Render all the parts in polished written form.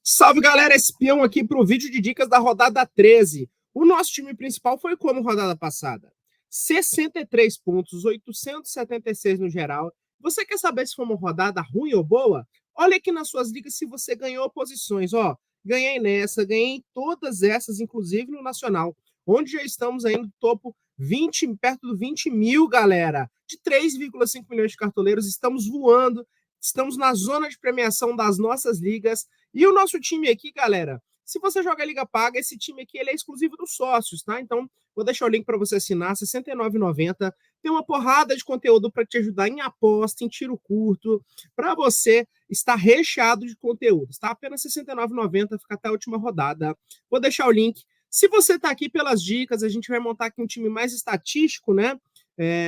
Salve, galera, espião aqui para o vídeo de dicas da rodada 13. O nosso time principal foi como rodada passada? 63 pontos, 876 no geral. Você quer saber se foi uma rodada ruim ou boa? Olha aqui nas suas ligas se você ganhou posições. Ó, ganhei nessa, ganhei em todas essas, inclusive no Nacional, onde já estamos aí no topo 20, perto do 20 mil, galera. De 3,5 milhões de cartoleiros, estamos voando, estamos na zona de premiação das nossas ligas. E o nosso time aqui, galera, se você joga Liga Paga, esse time aqui ele é exclusivo dos sócios, tá? Então, vou deixar o link para você assinar, R$ 69,90. Tem uma porrada de conteúdo para te ajudar em aposta, em tiro curto, para você estar recheado de conteúdos, tá? Apenas R$ 69,90, fica até a última rodada. Vou deixar o link. Se você está aqui pelas dicas, a gente vai montar aqui um time mais estatístico, né?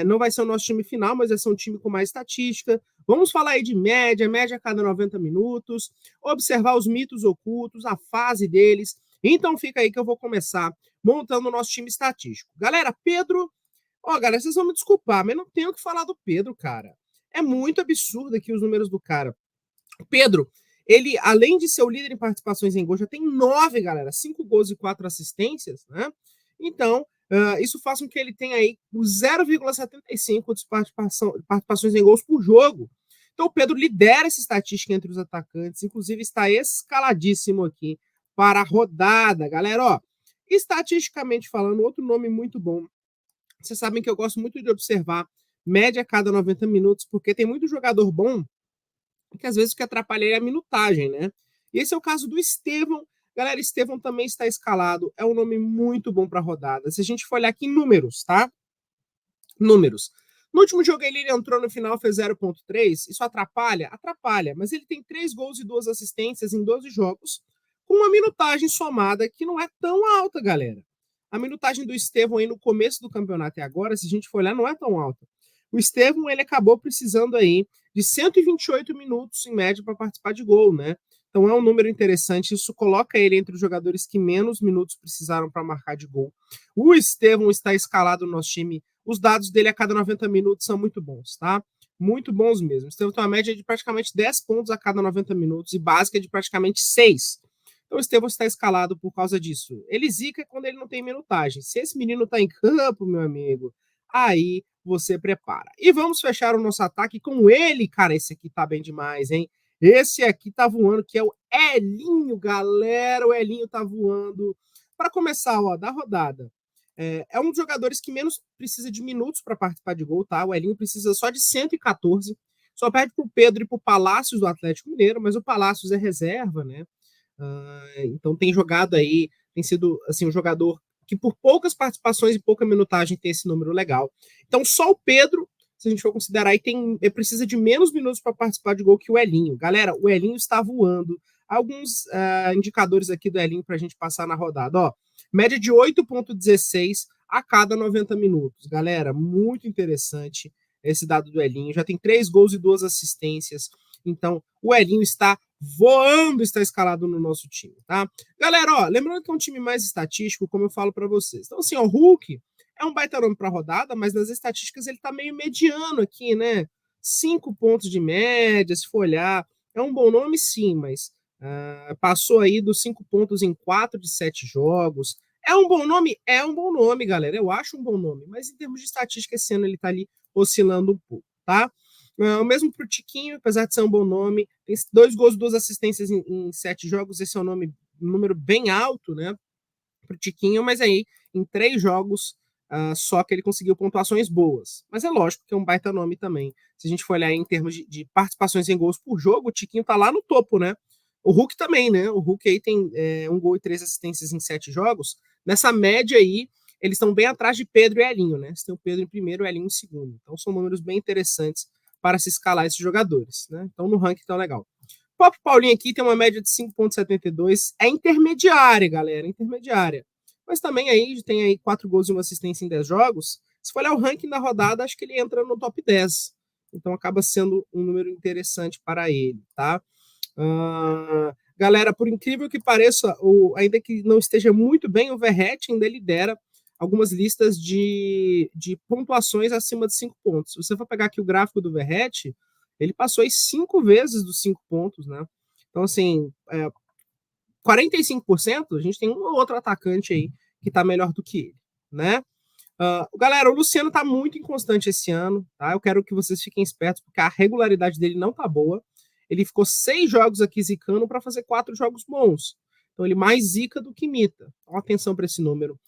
Não vai ser o nosso time final, mas vai ser um time com mais estatística. Vamos falar aí de média a cada 90 minutos, observar os mitos ocultos, a fase deles. Então fica aí que eu vou começar montando o nosso time estatístico. Galera, Pedro... galera, vocês vão me desculpar, mas não tenho o que falar do Pedro, cara. É muito absurdo aqui os números do cara. O Pedro, ele, além de ser o líder em participações em gol, já tem 9, galera. 5 gols e 4 assistências, né? Então, isso faz com que ele tenha aí 0,75 de participações em gols por jogo. Então, o Pedro lidera essa estatística entre os atacantes, inclusive está escaladíssimo aqui para a rodada. Galera, ó, estatisticamente falando, outro nome muito bom. Vocês sabem que eu gosto muito de observar média a cada 90 minutos, porque tem muito jogador bom que às vezes o que atrapalha é a minutagem, né? E esse é o caso do Estevão. Galera, Estevão também está escalado, é um nome muito bom para rodada. Se a gente for olhar aqui em números, tá? Números. No último jogo ele entrou no final, fez 0,3. Isso atrapalha? Atrapalha, mas ele tem 3 gols e 2 assistências em 12 jogos, com uma minutagem somada que não é tão alta, galera. A minutagem do Estevão aí no começo do campeonato e agora, se a gente for olhar, não é tão alta. O Estevão, ele acabou precisando aí de 128 minutos em média para participar de gol, né? Então é um número interessante, isso coloca ele entre os jogadores que menos minutos precisaram para marcar de gol. O Estevão está escalado no nosso time, os dados dele a cada 90 minutos são muito bons, tá? Muito bons mesmo. O Estevão tem uma média de praticamente 10 pontos a cada 90 minutos e básica de praticamente 6. Então o Estevão está escalado por causa disso. Ele zica quando ele não tem minutagem. Se esse menino está em campo, meu amigo, aí você prepara. E vamos fechar o nosso ataque com ele, cara. Esse aqui tá bem demais, hein? Esse aqui tá voando, que é o Elinho, galera. O Elinho tá voando. Para começar, ó, da rodada. É um dos jogadores que menos precisa de minutos para participar de gol, tá? O Elinho precisa só de 114. Só perde pro Pedro e pro Palácios do Atlético Mineiro, mas o Palácios é reserva, né? Então tem jogado aí, tem sido assim um jogador que por poucas participações e pouca minutagem tem esse número legal. Então só o Pedro, se a gente for considerar aí, precisa de menos minutos para participar de gol que o Elinho. Galera, o Elinho está voando. Alguns indicadores aqui do Elinho para a gente passar na rodada. Ó, média de 8,16 a cada 90 minutos. Galera, muito interessante esse dado do Elinho. Já tem 3 gols e 2 assistências. Então, o Elinho está voando, está escalado no nosso time, tá? Galera, ó, lembrando que é um time mais estatístico, como eu falo para vocês. Então, assim, ó, o Hulk é um baita nome para rodada, mas nas estatísticas ele tá meio mediano aqui, né? 5 pontos de média, se for olhar. É um bom nome, sim, mas passou aí dos 5 pontos em 4 de 7 jogos. É um bom nome? É um bom nome, galera. Eu acho um bom nome, mas em termos de estatística, esse ano ele tá ali oscilando um pouco, tá? O mesmo pro Tiquinho, apesar de ser um bom nome, tem 2 gols, 2 assistências em 7 jogos, esse é um número bem alto, né, pro Tiquinho, mas aí em 3 jogos só que ele conseguiu pontuações boas. Mas é lógico que é um baita nome também. Se a gente for olhar em termos de participações em gols por jogo, o Tiquinho tá lá no topo, né? O Hulk também, né? O Hulk aí tem 1 gol e 3 assistências em 7 jogos. Nessa média aí, eles estão bem atrás de Pedro e Elinho, né? Você tem o Pedro em primeiro e o Elinho em segundo. Então são números bem interessantes para se escalar esses jogadores, né? Então no ranking tá legal. O Pop Paulinho aqui tem uma média de 5,72. É intermediária, galera, intermediária. Mas também aí tem aí 4 gols e uma assistência em 10 jogos. Se for olhar o ranking da rodada, acho que ele entra no top 10. Então acaba sendo um número interessante para ele, tá? Galera, por incrível que pareça, ainda que não esteja muito bem, o Verratti ainda lidera algumas listas de pontuações acima de 5 pontos. Se você for pegar aqui o gráfico do Verratti, ele passou aí 5 vezes dos 5 pontos, né? Então, assim, 45%, a gente tem um ou outro atacante aí que tá melhor do que ele, né? Galera, o Luciano tá muito inconstante esse ano, tá? Eu quero que vocês fiquem espertos, porque a regularidade dele não tá boa. Ele ficou 6 jogos aqui zicando para fazer 4 jogos bons. Então ele mais zica do que imita. Então, atenção para esse número.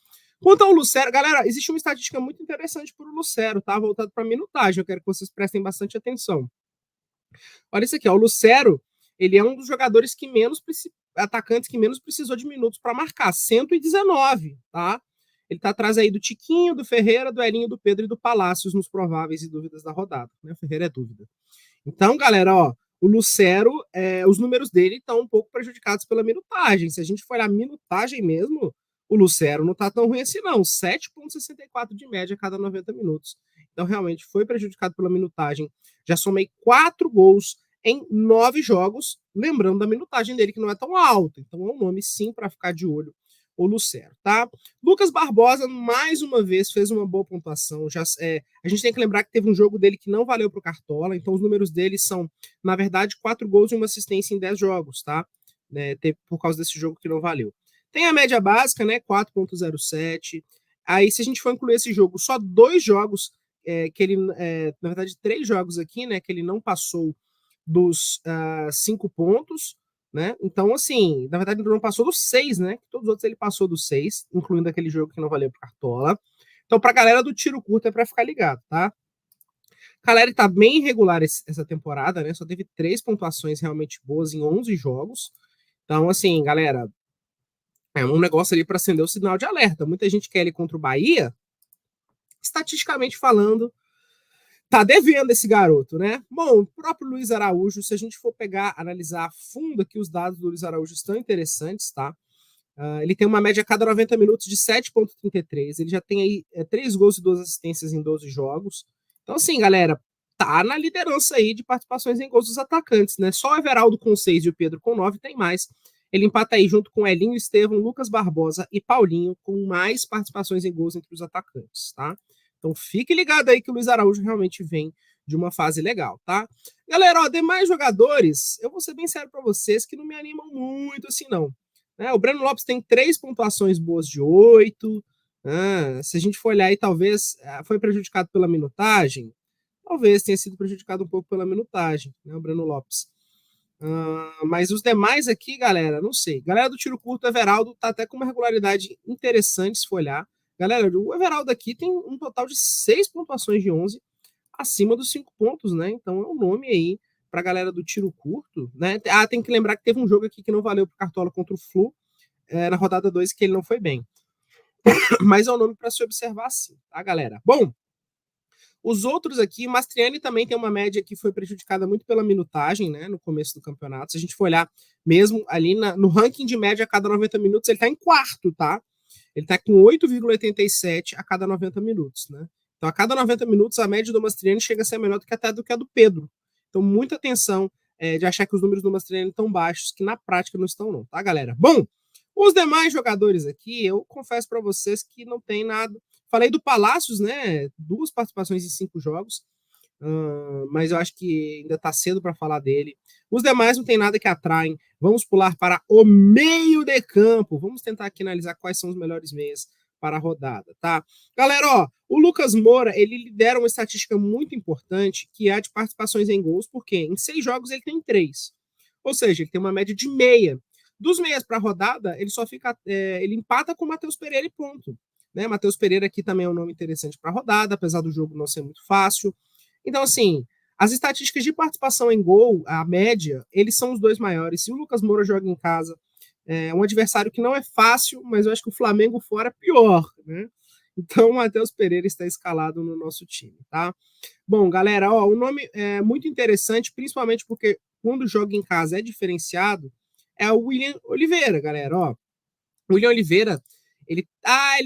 Quanto ao Lucero, galera, existe uma estatística muito interessante para o Lucero, tá? Voltado para minutagem. Eu quero que vocês prestem bastante atenção. Olha isso aqui, ó. O Lucero, ele é um dos jogadores que menos atacantes que menos precisou de minutos para marcar, 119, tá? Ele tá atrás aí do Tiquinho, do Ferreira, do Elinho, do Pedro e do Palácios nos prováveis e dúvidas da rodada, né? O Ferreira é dúvida. Então, galera, ó, o Lucero, os números dele estão um pouco prejudicados pela minutagem. Se a gente for olhar a minutagem mesmo, o Lucero não tá tão ruim assim, não. 7,64 de média a cada 90 minutos. Então, realmente, foi prejudicado pela minutagem. Já somei 4 gols em 9 jogos, lembrando da minutagem dele, que não é tão alta. Então, é um nome, sim, para ficar de olho, o Lucero, tá? Lucas Barbosa, mais uma vez, fez uma boa pontuação. A gente tem que lembrar que teve um jogo dele que não valeu pro Cartola, então os números dele são, na verdade, 4 gols e uma assistência em 10 jogos, tá? Por causa desse jogo que não valeu. Tem a média básica, né? 4,07. Aí, se a gente for incluir esse jogo, só 2 jogos, que ele, na verdade, 3 jogos aqui, né? Que ele não passou dos 5 pontos, né? Então, assim, na verdade, ele não passou dos 6, né? Todos os outros ele passou dos 6, incluindo aquele jogo que não valeu pro Cartola. Então, pra galera do tiro curto é pra ficar ligado, tá? Caleri tá bem irregular essa temporada, né? Só teve 3 pontuações realmente boas em 11 jogos. Então, assim, galera, é um negócio ali para acender o sinal de alerta. Muita gente quer ele contra o Bahia. Estatisticamente falando, tá devendo esse garoto, né? Bom, o próprio Luiz Araújo, se a gente for pegar, analisar a fundo aqui, os dados do Luiz Araújo estão interessantes, tá? Ele tem uma média a cada 90 minutos de 7,33. Ele já tem aí 3 gols e 2 assistências em 12 jogos. Então, assim, galera, tá na liderança aí de participações em gols dos atacantes, né? Só o Everaldo com 6 e o Pedro com 9 tem mais. Ele empata aí junto com Elinho, Estevão, Lucas Barbosa e Paulinho, com mais participações em gols entre os atacantes, tá? Então fique ligado aí que o Luiz Araújo realmente vem de uma fase legal, tá? Galera, ó, demais jogadores, eu vou ser bem sério para vocês que não me animam muito assim, não. O Breno Lopes tem 3 pontuações boas de 8. Se a gente for olhar aí, talvez foi prejudicado pela minutagem. Talvez tenha sido prejudicado um pouco pela minutagem, né, o Breno Lopes. Mas os demais aqui, galera, não sei. Galera do tiro curto, o Everaldo tá até com uma regularidade interessante se for olhar. Galera, o Everaldo aqui tem um total de 6 pontuações de 11, acima dos 5 pontos, né? Então é um nome aí pra galera do tiro curto, né? Tem que lembrar que teve um jogo aqui que não valeu pro Cartola contra o Flu, na rodada 2, que ele não foi bem. Mas é um nome para se observar sim, tá, galera? Bom, os outros aqui, Mastriani também tem uma média que foi prejudicada muito pela minutagem, né, no começo do campeonato. Se a gente for olhar mesmo ali no ranking de média a cada 90 minutos, ele tá em quarto, tá? Ele tá com 8,87 a cada 90 minutos, né? Então, a cada 90 minutos, a média do Mastriani chega a ser menor do que até do que a do Pedro. Então, muita atenção de achar que os números do Mastriani estão baixos, que na prática não estão, não, tá, galera? Bom, os demais jogadores aqui, eu confesso para vocês que não tem nada. Falei do Palácios, né? 2 participações em 5 jogos, mas eu acho que ainda está cedo para falar dele. Os demais não tem nada que atraem. Vamos pular para o meio de campo. Vamos tentar aqui analisar quais são os melhores meias para a rodada, tá? Galera, ó, o Lucas Moura, ele lidera uma estatística muito importante, que é a de participações em gols, porque em 6 jogos ele tem 3. Ou seja, ele tem uma média de meia. Dos meias para a rodada, ele só fica. Ele empata com o Matheus Pereira e ponto. Né? Matheus Pereira aqui também é um nome interessante para a rodada, apesar do jogo não ser muito fácil. Então, assim, as estatísticas de participação em gol, a média, eles são os 2 maiores. Se o Lucas Moura joga em casa, é um adversário que não é fácil, mas eu acho que o Flamengo fora é pior, né? Então, o Matheus Pereira está escalado no nosso time, tá? Bom, galera, ó, o nome é muito interessante, principalmente porque quando joga em casa é diferenciado, é o William Oliveira, galera, ó. O William Oliveira, ele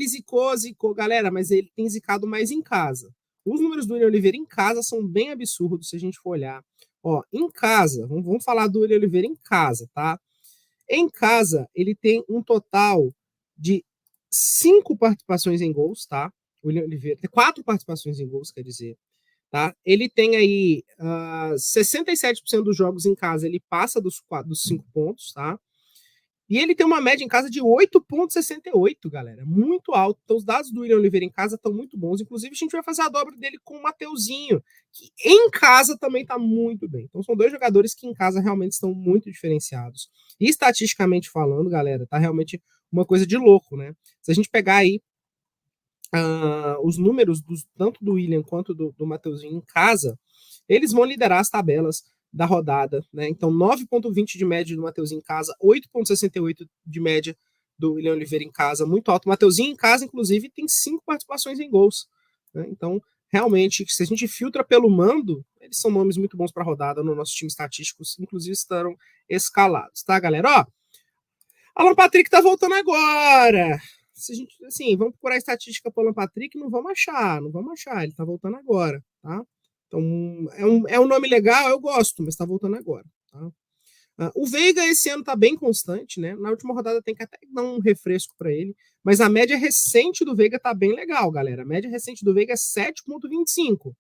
zicou, galera, mas ele tem zicado mais em casa. Os números do William Oliveira em casa são bem absurdos se a gente for olhar. Ó, em casa, vamos falar do William Oliveira em casa, tá? Em casa, ele tem um total de 5 participações em gols, tá? O William Oliveira tem 4 participações em gols, quer dizer, tá? Ele tem aí 67% dos jogos em casa, ele passa dos 5 pontos, tá? E ele tem uma média em casa de 8,68, galera. Muito alto. Então, os dados do William Oliveira em casa estão muito bons. Inclusive, a gente vai fazer a dobra dele com o Mateuzinho, que em casa também está muito bem. Então, são dois jogadores que em casa realmente estão muito diferenciados. E estatisticamente falando, galera, tá realmente uma coisa de louco, né? Se a gente pegar aí os números tanto do William quanto do Mateuzinho em casa, eles vão liderar as tabelas da rodada, né? Então, 9,20 de média do Mateuzinho em casa, 8,68 de média do William Oliveira em casa, muito alto. O Mateuzinho em casa, inclusive, tem 5 participações em gols, né? Então, realmente, se a gente filtra pelo mando, eles são nomes muito bons para a rodada no nosso time estatístico, inclusive estarão escalados, tá, galera? Ó, Alan Patrick tá voltando agora. Se a gente, assim, vamos procurar estatística pro Alan Patrick, não vamos achar, ele tá voltando agora, tá? Então, é um nome legal, eu gosto, mas tá voltando agora, tá? O Veiga esse ano tá bem constante, né? Na última rodada tem que até dar um refresco para ele, mas a média recente do Veiga tá bem legal, galera. A média recente do Veiga é 7,25.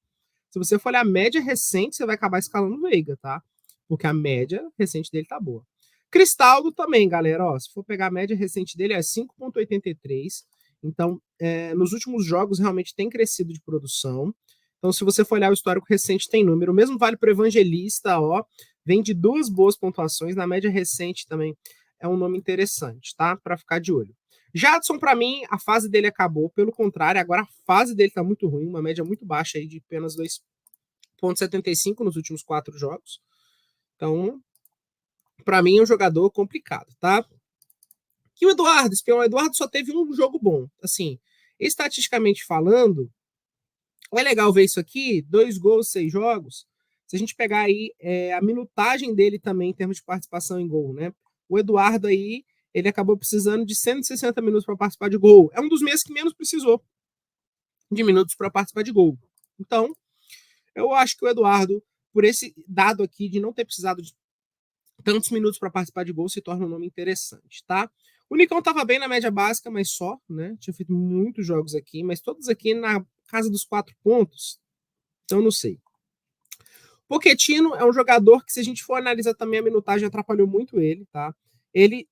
Se você for olhar a média recente, você vai acabar escalando o Veiga, tá? Porque a média recente dele tá boa. Cristaldo também, galera, ó, se for pegar a média recente dele é 5,83. Então, nos últimos jogos realmente tem crescido de produção. Então, se você for olhar o histórico recente, tem número. O mesmo vale para o Evangelista, ó, vem de 2 boas pontuações. Na média recente também é um nome interessante, tá? Para ficar de olho. Jadson, para mim, a fase dele acabou. Pelo contrário, agora a fase dele tá muito ruim, uma média muito baixa aí de apenas 2,75 nos últimos 4 jogos. Então, para mim é um jogador complicado, tá? E o Eduardo, o Eduardo só teve um jogo bom. Assim, estatisticamente falando, é legal ver isso aqui, 2 gols, 6 jogos. Se a gente pegar aí a minutagem dele também em termos de participação em gol, né? O Eduardo aí, ele acabou precisando de 160 minutos para participar de gol. É um dos meses que menos precisou de minutos para participar de gol. Então, eu acho que o Eduardo, por esse dado aqui de não ter precisado de tantos minutos para participar de gol, se torna um nome interessante, tá? O Nicão estava bem na média básica, mas só, né? Tinha feito muitos jogos aqui, mas todos aqui na casa dos 4 pontos. Então, não sei. Pochettino é um jogador que, se a gente for analisar também a minutagem, atrapalhou muito ele, tá? Ele,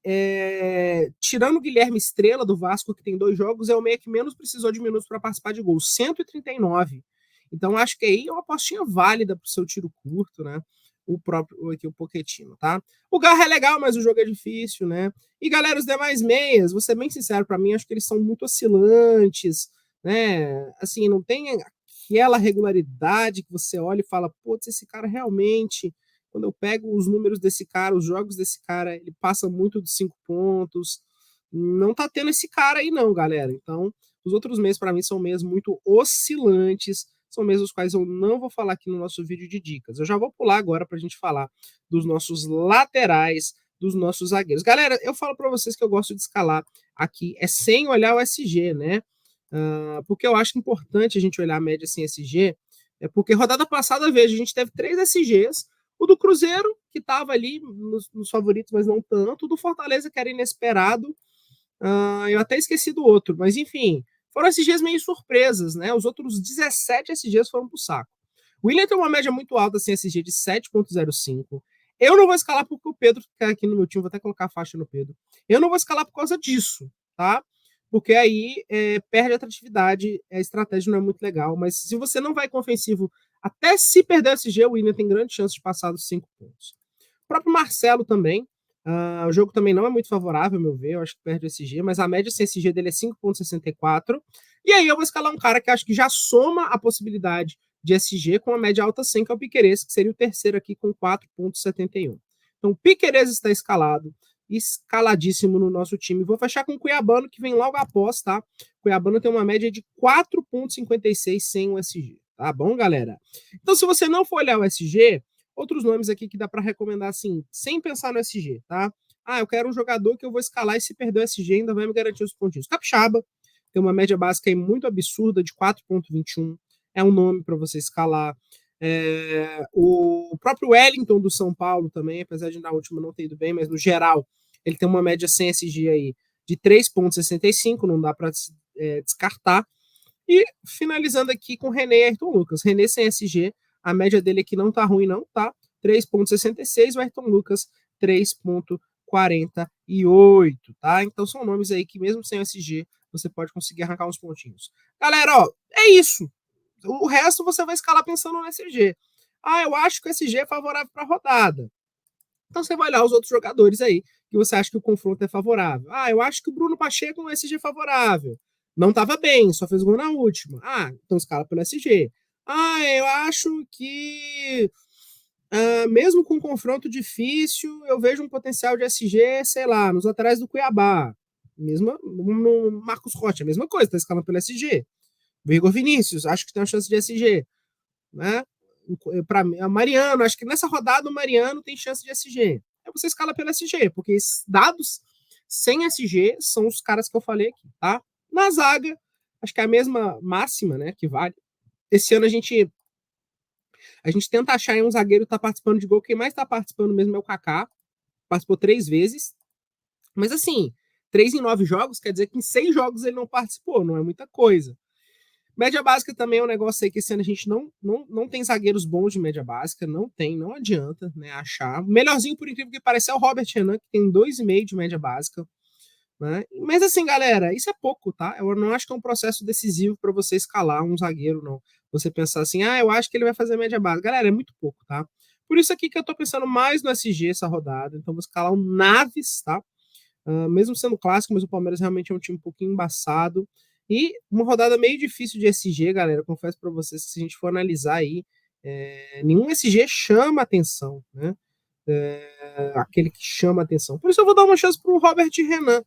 tirando o Guilherme Estrela do Vasco, que tem 2 jogos, é o meia que menos precisou de minutos para participar de gol, 139. Então, acho que aí é uma apostinha válida para o seu tiro curto, né? O próprio aqui, o Pochettino, tá? O Garra é legal, mas o jogo é difícil, né? E galera, os demais meias, vou ser bem sincero, para mim, acho que eles são muito oscilantes, né? Assim, não tem aquela regularidade que você olha e fala, putz, esse cara realmente, quando eu pego os números desse cara, os jogos desse cara, ele passa muito de 5 pontos. Não tá tendo esse cara aí não, galera. Então, os outros meses para mim são meses muito oscilantes, são meses os quais eu não vou falar aqui no nosso vídeo de dicas. Eu já vou pular agora para a gente falar dos nossos laterais, dos nossos zagueiros. Galera, eu falo para vocês que eu gosto de escalar aqui, sem olhar o SG, né? Porque eu acho importante a gente olhar a média sem SG, porque rodada passada, veja, a gente teve 3 SGs, o do Cruzeiro, que estava ali nos favoritos, mas não tanto, o do Fortaleza, que era inesperado, eu até esqueci do outro, mas enfim, foram SGs meio surpresas, né? Os outros 17 SGs foram pro saco. O William tem uma média muito alta sem SG de 7,05. Eu não vou escalar porque o Pedro fica aqui no meu time, vou até colocar a faixa no Pedro. Eu não vou escalar por causa disso, tá? Porque aí perde a atratividade, a estratégia não é muito legal, mas se você não vai com ofensivo, até se perder o SG, o William tem grande chance de passar dos 5 pontos. O próprio Marcelo também, o jogo também não é muito favorável, ao meu ver, eu acho que perde o SG, mas a média CSG dele é 5,64. E aí eu vou escalar um cara que acho que já soma a possibilidade de SG com a média alta 100, que é o Piquerez, que seria o terceiro aqui com 4,71. Então o Piquerez está escalado, escaladíssimo no nosso time. Vou fechar com o Cuiabano, que vem logo após, tá? O Cuiabano tem uma média de 4,56 sem o SG. Tá bom, galera? Então, se você não for olhar o SG, outros nomes aqui que dá para recomendar assim, sem pensar no SG, tá? Eu quero um jogador que eu vou escalar e se perder o SG ainda vai me garantir os pontinhos. Capixaba tem uma média básica aí muito absurda de 4,21. É um nome para você escalar. O próprio Wellington do São Paulo também, apesar de na última não ter ido bem, mas no geral ele tem uma média sem SG aí de 3,65, não dá para descartar. E finalizando aqui com René e Ayrton Lucas. René sem SG, a média dele aqui não tá ruim não, tá? 3,66, o Ayrton Lucas 3,46. tá? Então são nomes aí que mesmo sem o SG, você pode conseguir arrancar uns pontinhos. Galera, ó, é isso. O resto você vai escalar pensando no SG. Ah, eu acho que o SG é favorável para a rodada. Então você vai olhar os outros jogadores aí que você acha que o confronto é favorável. Ah, eu acho que o Bruno Pacheco é um SG favorável. Não estava bem, só fez gol na última. Ah, então escala pelo SG. Ah, eu acho que mesmo com um confronto difícil, eu vejo um potencial de SG, sei lá, nos laterais do Cuiabá. Mesma, no Marcos Rocha, a mesma coisa, tá escalando pelo SG. O Igor Vinícius, acho que tem uma chance de SG. Né? Para Mariano, acho que nessa rodada o Mariano tem chance de SG. Aí você escala pelo SG, porque esses dados sem SG são os caras que eu falei aqui, tá? Na zaga, acho que é a mesma máxima, né, que vale. Esse ano a gente tenta achar aí um zagueiro que tá participando de gol. Quem mais tá participando mesmo é o Kaká. Participou 3 vezes. Mas assim, 3 em 9 jogos, quer dizer que em 6 jogos ele não participou, não é muita coisa. Média básica também é um negócio aí que esse ano a gente não tem zagueiros bons de média básica, não tem, não adianta, né, achar. O melhorzinho, por incrível que pareça, é o Robert Renan, que tem 2,5 de média básica. Né? Mas assim, galera, isso é pouco, tá? Eu não acho que é um processo decisivo para você escalar um zagueiro, não. Você pensar assim, ah, eu acho que ele vai fazer média básica. Galera, é muito pouco, tá? Por isso aqui que eu tô pensando mais no SG essa rodada. Então vou escalar o Naves, tá? Mesmo sendo clássico, mas o Palmeiras realmente é um time um pouquinho embaçado. E uma rodada meio difícil de SG, galera. Confesso para vocês que se a gente for analisar aí, nenhum SG chama atenção, né? Aquele que chama atenção. Por isso eu vou dar uma chance para o Robert Renan,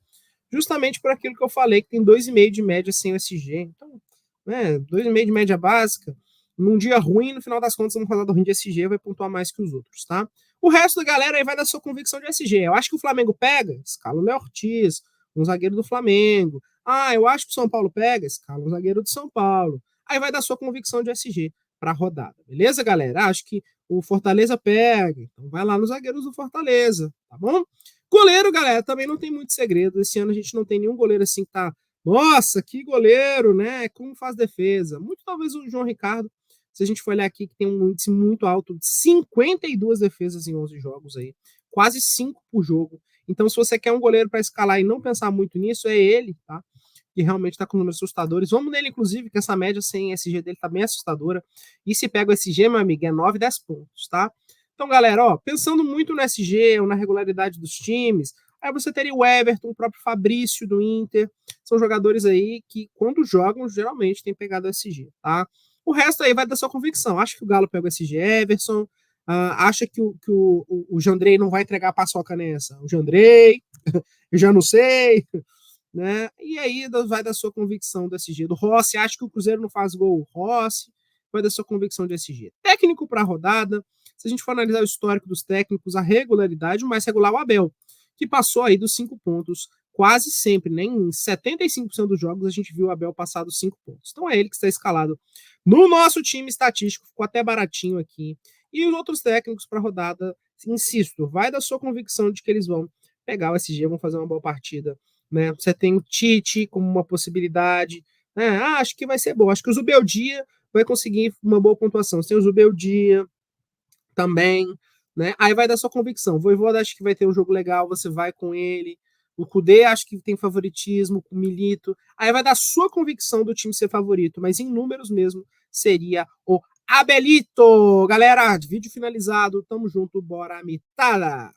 justamente por aquilo que eu falei, que tem 2,5 de média sem o SG. Então, né, 2,5 de média básica, num dia ruim, no final das contas, uma rodada ruim de SG vai pontuar mais que os outros, tá? O resto da galera aí vai da sua convicção de SG. Eu acho que o Flamengo pega, escala o Léo Ortiz, um zagueiro do Flamengo. Ah, eu acho que o São Paulo pega, escala um zagueiro do São Paulo. Aí vai da sua convicção de SG para a rodada, beleza, galera? Acho que o Fortaleza pega, então vai lá nos zagueiros do Fortaleza, tá bom? Goleiro, galera, também não tem muito segredo. Esse ano a gente não tem nenhum goleiro assim que tá. Nossa, que goleiro, né? Como faz defesa? Muito talvez o João Ricardo. Se a gente for olhar aqui, que tem um índice muito alto de 52 defesas em 11 jogos aí, quase 5 por jogo. Então, se você quer um goleiro para escalar e não pensar muito nisso, é ele, tá? Que realmente está com números assustadores. Vamos nele, inclusive, que essa média sem SG dele tá bem assustadora. E se pega o SG, meu amigo, é 9, 10 pontos, tá? Então, galera, ó, pensando muito no SG ou na regularidade dos times, aí você teria o Everton, o próprio Fabrício do Inter. São jogadores aí que, quando jogam, geralmente tem pegado o SG, tá? O resto aí vai da sua convicção. Acha que o Galo pega o SG Everson, acha que o Jandrei não vai entregar a paçoca nessa. O Jandrei, eu já não sei, né? E aí vai da sua convicção do SG. Do Rossi, acha que o Cruzeiro não faz gol? Rossi, vai da sua convicção de SG. Técnico para a rodada, se a gente for analisar o histórico dos técnicos, a regularidade, o mais regular é o Abel, que passou aí dos 5 pontos quase sempre, né? Em 75% dos jogos a gente viu o Abel passar dos 5 pontos. Então é ele que está escalado no nosso time estatístico, ficou até baratinho aqui. E os outros técnicos para a rodada, insisto, vai da sua convicção de que eles vão pegar o SG, vão fazer uma boa partida. Né? Você tem o Tite como uma possibilidade. Né? Acho que vai ser bom. Acho que o Zubeldia vai conseguir uma boa pontuação. Você tem o Zubeldia também. Né? Aí vai dar sua convicção. O Voivoda acho que vai ter um jogo legal, você vai com ele. O Kudê acho que tem favoritismo com o Milito. Aí vai dar sua convicção do time ser favorito, mas em números mesmo seria o Abelito. Galera, vídeo finalizado. Tamo junto, bora mitada!